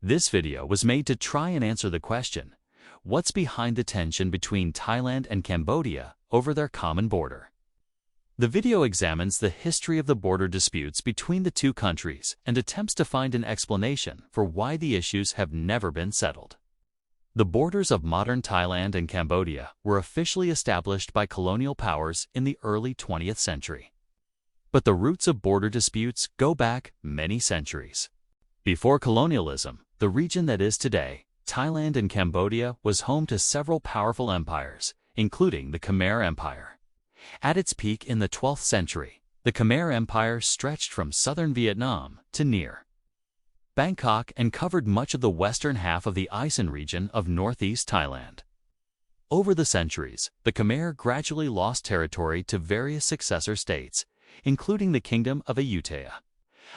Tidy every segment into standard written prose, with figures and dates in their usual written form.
This video was made to try and answer the question, what's behind the tension between Thailand and Cambodia over their common border? The video examines the history of the border disputes between the two countries and attempts to find an explanation for why the issues have never been settled. The borders of modern Thailand and Cambodia were officially established by colonial powers in the early 20th century. But the roots of border disputes go back many centuries. Before colonialism, the region that is today, Thailand and Cambodia, was home to several powerful empires, including the Khmer Empire. At its peak in the 12th century, the Khmer Empire stretched from southern Vietnam to near Bangkok and covered much of the western half of the Isan region of northeast Thailand. Over the centuries, the Khmer gradually lost territory to various successor states, including the Kingdom of Ayutthaya.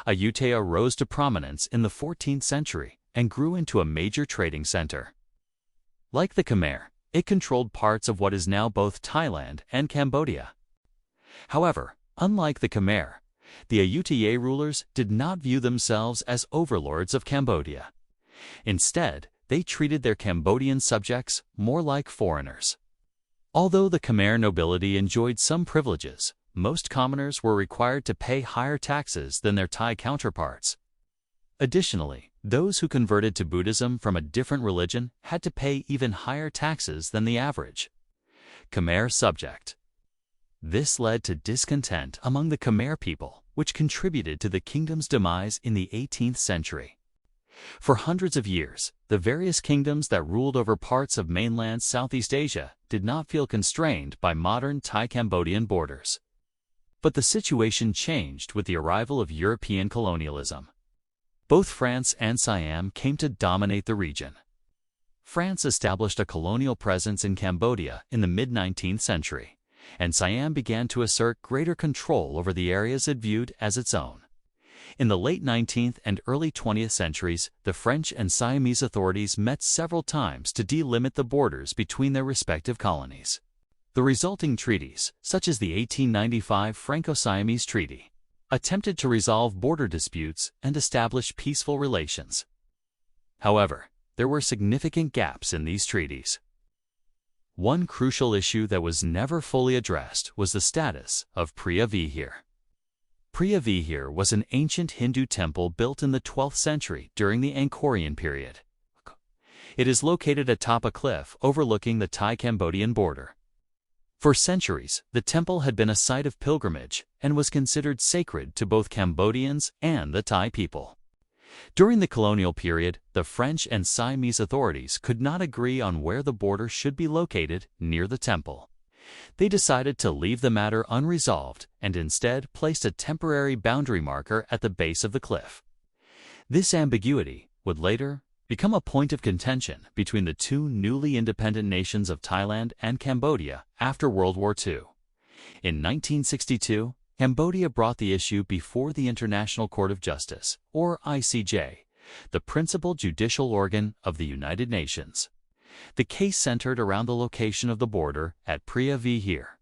Ayutthaya rose to prominence in the 14th century and grew into a major trading center. Like the Khmer, it controlled parts of what is now both Thailand and Cambodia. However, unlike the Khmer, the Ayutthaya rulers did not view themselves as overlords of Cambodia. Instead, they treated their Cambodian subjects more like foreigners. Although the Khmer nobility enjoyed some privileges, most commoners were required to pay higher taxes than their Thai counterparts. Additionally, those who converted to Buddhism from a different religion had to pay even higher taxes than the average Khmer subject. This led to discontent among the Khmer people, which contributed to the kingdom's demise in the 18th century. For hundreds of years, the various kingdoms that ruled over parts of mainland Southeast Asia did not feel constrained by modern Thai-Cambodian borders. But the situation changed with the arrival of European colonialism. Both France and Siam came to dominate the region. France established a colonial presence in Cambodia in the mid-19th century, and Siam began to assert greater control over the areas it viewed as its own. In the late 19th and early 20th centuries, the French and Siamese authorities met several times to delimit the borders between their respective colonies. The resulting treaties, such as the 1895 Franco-Siamese Treaty, attempted to resolve border disputes and establish peaceful relations. However, there were significant gaps in these treaties. One crucial issue that was never fully addressed was the status of Preah Vihear. Preah Vihear was an ancient Hindu temple built in the 12th century during the Angkorian period. It is located atop a cliff overlooking the Thai-Cambodian border. For centuries, the temple had been a site of pilgrimage and was considered sacred to both Cambodians and the Thai people. During the colonial period, the French and Siamese authorities could not agree on where the border should be located near the temple. They decided to leave the matter unresolved and instead placed a temporary boundary marker at the base of the cliff. This ambiguity would later become a point of contention between the two newly independent nations of Thailand and Cambodia after World War II. In 1962, Cambodia brought the issue before the International Court of Justice, or ICJ, the principal judicial organ of the United Nations. The case centered around the location of the border at Preah Vihear.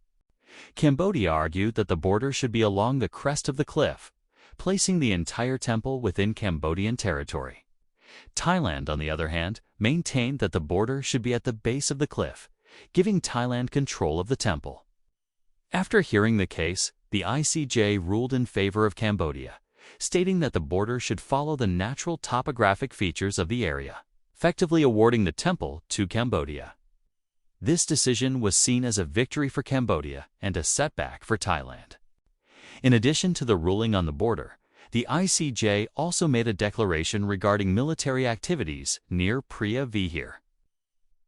Cambodia argued that the border should be along the crest of the cliff, placing the entire temple within Cambodian territory. Thailand, on the other hand, maintained that the border should be at the base of the cliff, giving Thailand control of the temple. After hearing the case, the ICJ ruled in favor of Cambodia, stating that the border should follow the natural topographic features of the area, effectively awarding the temple to Cambodia. This decision was seen as a victory for Cambodia and a setback for Thailand. In addition to the ruling on the border, the ICJ also made a declaration regarding military activities near Preah Vihear.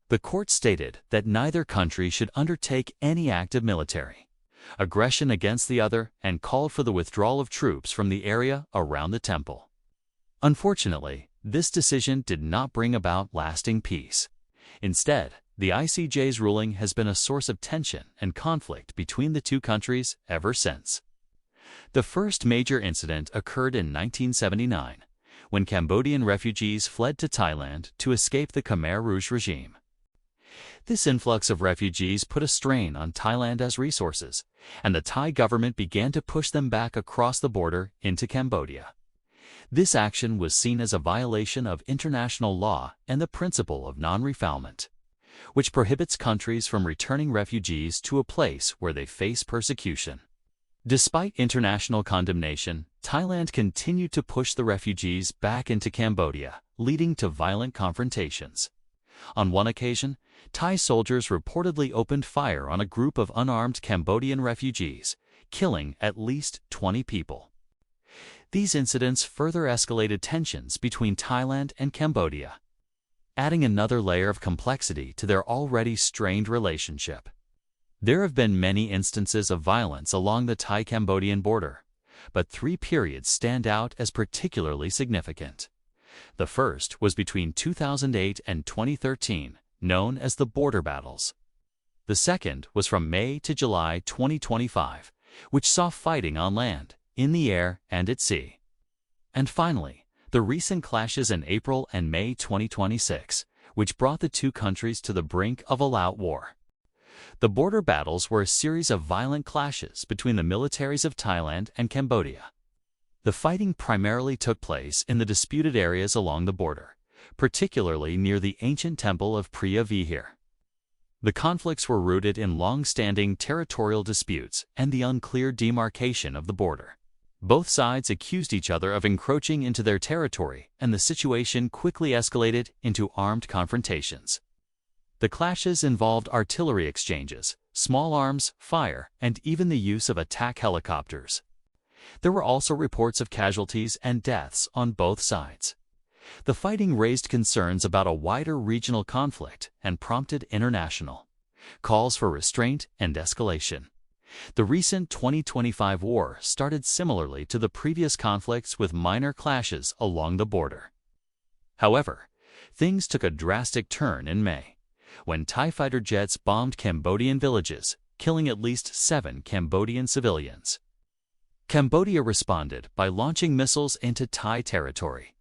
The court stated that neither country should undertake any act of military aggression against the other and called for the withdrawal of troops from the area around the temple. Unfortunately, this decision did not bring about lasting peace. Instead, the ICJ's ruling has been a source of tension and conflict between the two countries ever since. The first major incident occurred in 1979, when Cambodian refugees fled to Thailand to escape the Khmer Rouge regime. This influx of refugees put a strain on Thailand's resources, and the Thai government began to push them back across the border into Cambodia. This action was seen as a violation of international law and the principle of non-refoulement, which prohibits countries from returning refugees to a place where they face persecution. Despite international condemnation, Thailand continued to push the refugees back into Cambodia, leading to violent confrontations. On one occasion, Thai soldiers reportedly opened fire on a group of unarmed Cambodian refugees, killing at least 20 people. These incidents further escalated tensions between Thailand and Cambodia, adding another layer of complexity to their already strained relationship. There have been many instances of violence along the Thai-Cambodian border, but 3 periods stand out as particularly significant. The first was between 2008 and 2013, known as the Border Battles. The second was from May to July 2025, which saw fighting on land, in the air, and at sea. And finally, the recent clashes in April and May 2026, which brought the two countries to the brink of all out war. The border battles were a series of violent clashes between the militaries of Thailand and Cambodia. The fighting primarily took place in the disputed areas along the border, particularly near the ancient temple of Preah Vihear. The conflicts were rooted in long-standing territorial disputes and the unclear demarcation of the border. Both sides accused each other of encroaching into their territory, and the situation quickly escalated into armed confrontations. The clashes involved artillery exchanges, small arms, fire, and even the use of attack helicopters. There were also reports of casualties and deaths on both sides. The fighting raised concerns about a wider regional conflict and prompted international calls for restraint and escalation. The recent 2025 war started similarly to the previous conflicts with minor clashes along the border. However, things took a drastic turn in May, when Thai fighter jets bombed Cambodian villages, killing at least 7 Cambodian civilians. Cambodia responded by launching missiles into Thai territory.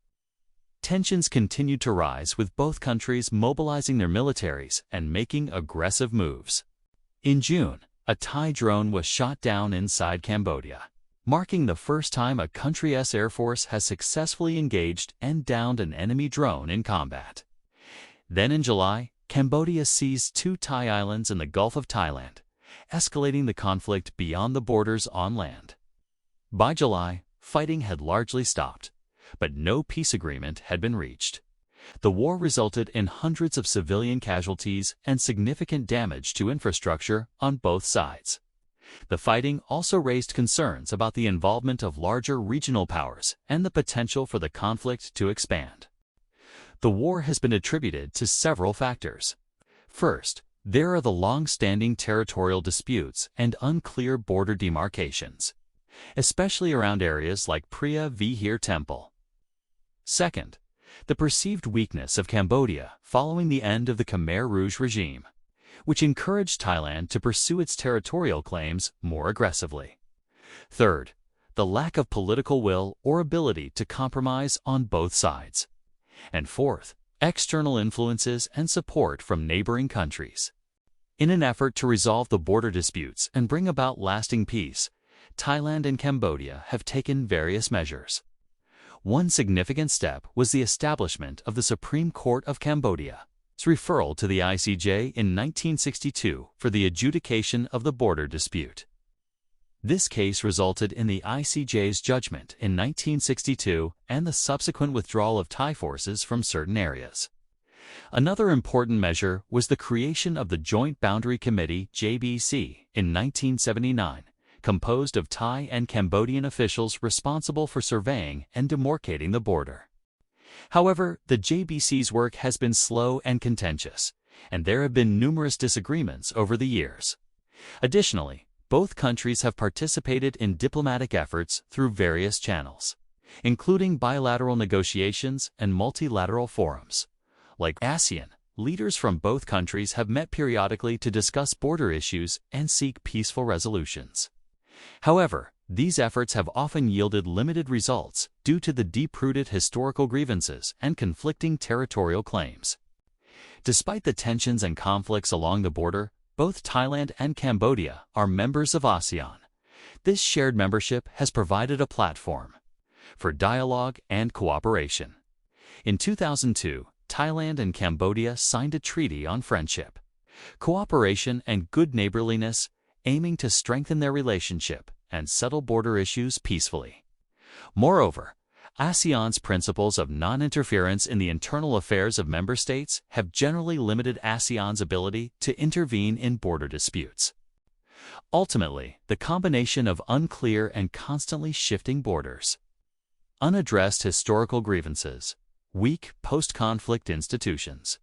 Tensions continued to rise, with both countries mobilizing their militaries and making aggressive moves. In June, a Thai drone was shot down inside Cambodia, marking the first time a country's air force has successfully engaged and downed an enemy drone in combat. Then in July, Cambodia seized 2 Thai islands in the Gulf of Thailand, escalating the conflict beyond the borders on land. By July, fighting had largely stopped, but no peace agreement had been reached. The war resulted in hundreds of civilian casualties and significant damage to infrastructure on both sides. The fighting also raised concerns about the involvement of larger regional powers and the potential for the conflict to expand. The war has been attributed to several factors. First, there are the long-standing territorial disputes and unclear border demarcations, especially around areas like Preah Vihear Temple. Second, the perceived weakness of Cambodia following the end of the Khmer Rouge regime, which encouraged Thailand to pursue its territorial claims more aggressively. Third, the lack of political will or ability to compromise on both sides. And fourth, external influences and support from neighboring countries. In an effort to resolve the border disputes and bring about lasting peace, Thailand and Cambodia have taken various measures. One significant step was the establishment of the Supreme Court of Cambodia, its referral to the ICJ in 1962 for the adjudication of the border dispute. This case resulted in the ICJ's judgment in 1962 and the subsequent withdrawal of Thai forces from certain areas. Another important measure was the creation of the Joint Boundary Committee (JBC) in 1979, composed of Thai and Cambodian officials responsible for surveying and demarcating the border. However, the JBC's work has been slow and contentious, and there have been numerous disagreements over the years. Additionally, both countries have participated in diplomatic efforts through various channels, including bilateral negotiations and multilateral forums. Like ASEAN, leaders from both countries have met periodically to discuss border issues and seek peaceful resolutions. However, these efforts have often yielded limited results due to the deep-rooted historical grievances and conflicting territorial claims. Despite the tensions and conflicts along the border, both Thailand and Cambodia are members of ASEAN. This shared membership has provided a platform for dialogue and cooperation. In 2002, Thailand and Cambodia signed a treaty on friendship, cooperation, and good neighborliness, aiming to strengthen their relationship and settle border issues peacefully. Moreover, ASEAN's principles of non-interference in the internal affairs of member states have generally limited ASEAN's ability to intervene in border disputes. Ultimately, the combination of unclear and constantly shifting borders, unaddressed historical grievances, weak post-conflict institutions,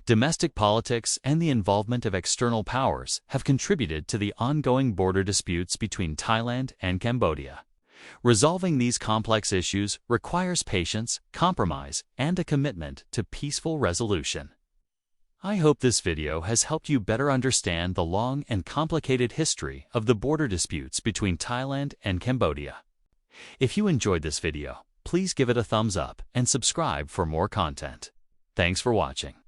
domestic politics, and the involvement of external powers have contributed to the ongoing border disputes between Thailand and Cambodia. Resolving these complex issues requires patience, compromise, and a commitment to peaceful resolution. I hope this video has helped you better understand the long and complicated history of the border disputes between Thailand and Cambodia. If you enjoyed this video, please give it a thumbs up and subscribe for more content. Thanks for watching.